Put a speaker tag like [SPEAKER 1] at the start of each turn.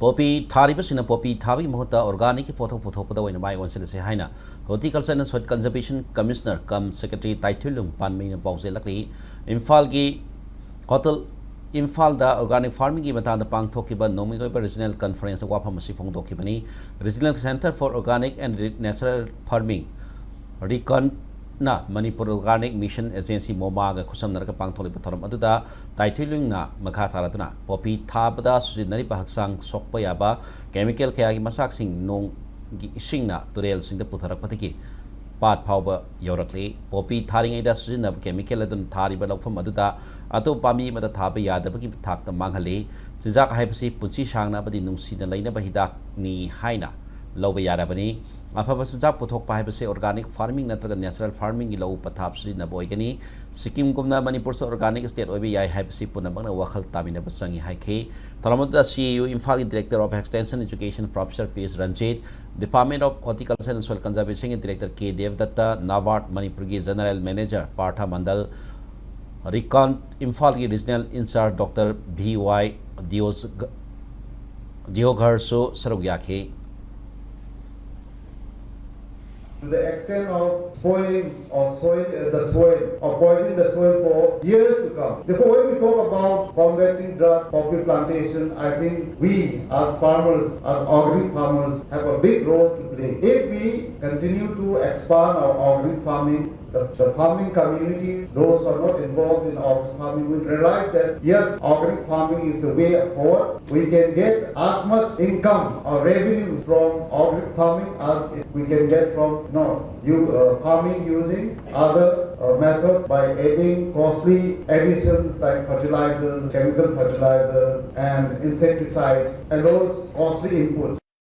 [SPEAKER 1] Poppy Taribasina Poppy Tabi Mota Organic Poto in my one Haina, Horticulture and Soil Conservation Commissioner, come Secretary Titulum, Panmei Voxelaki, Infalgi Hotel Infalda Organic Farming Gimatan the Pang Tokiba Nomigo Regional Conference of Wapamasi Pong Tokibani, Regional Center for Organic and Natural Farming, Recon. Na Manipur Organic Mission Agency Momaga Kusam Naraka Pangtoli Patoram Aduda, Titling na Makataratana, Poppy Tabada, Susinari Bahaksang, Sokpayaba, Chemical Kayaki Masaksing, Nong Shingna, Turels in the Putarapatiki, Part Power Yorakli, Poppy Taring Ada Susin of Chemical and Taribal from Aduda, Ato Pami Matatabia, the Baki Tak the Manghale, Zizak Hypsi, Putsi Shangna, but the Nusina Lena Bahidak ni Haina. Low Yarabani, Afabasap Putok Pahibase organic farming, natural natural farming, low patapsi, Naboigani, Sikkim Gumna, Manipur organic state, Obi, I have Sipunabana, Wakal Tamina Basangi Hike, Talamata CEO, Infali Director of Extension Education, Professor P.S. Ranjit, Department of Horticulture and Soil Conservation, Director K. Devdatta, Navart, Manipuri General Manager, Partha Mandal, Recon Infali Regional Incharge, Dr. B.Y. Diogharso Sarugyaki.
[SPEAKER 2] To the extent of spoiling or the soil or poisoning the soil for years to come. Therefore, when we talk about combating drug poppy plantation, I think we as farmers, as organic farmers, have a big role to play. If we continue to expand our organic farming, the farming communities, those who are not involved in organic farming will realize that yes, organic farming is the way forward. We can get as much income or revenue from organic farming as we can get from farming using other methods by adding costly additions like fertilizers, chemical fertilizers and insecticides and those costly inputs.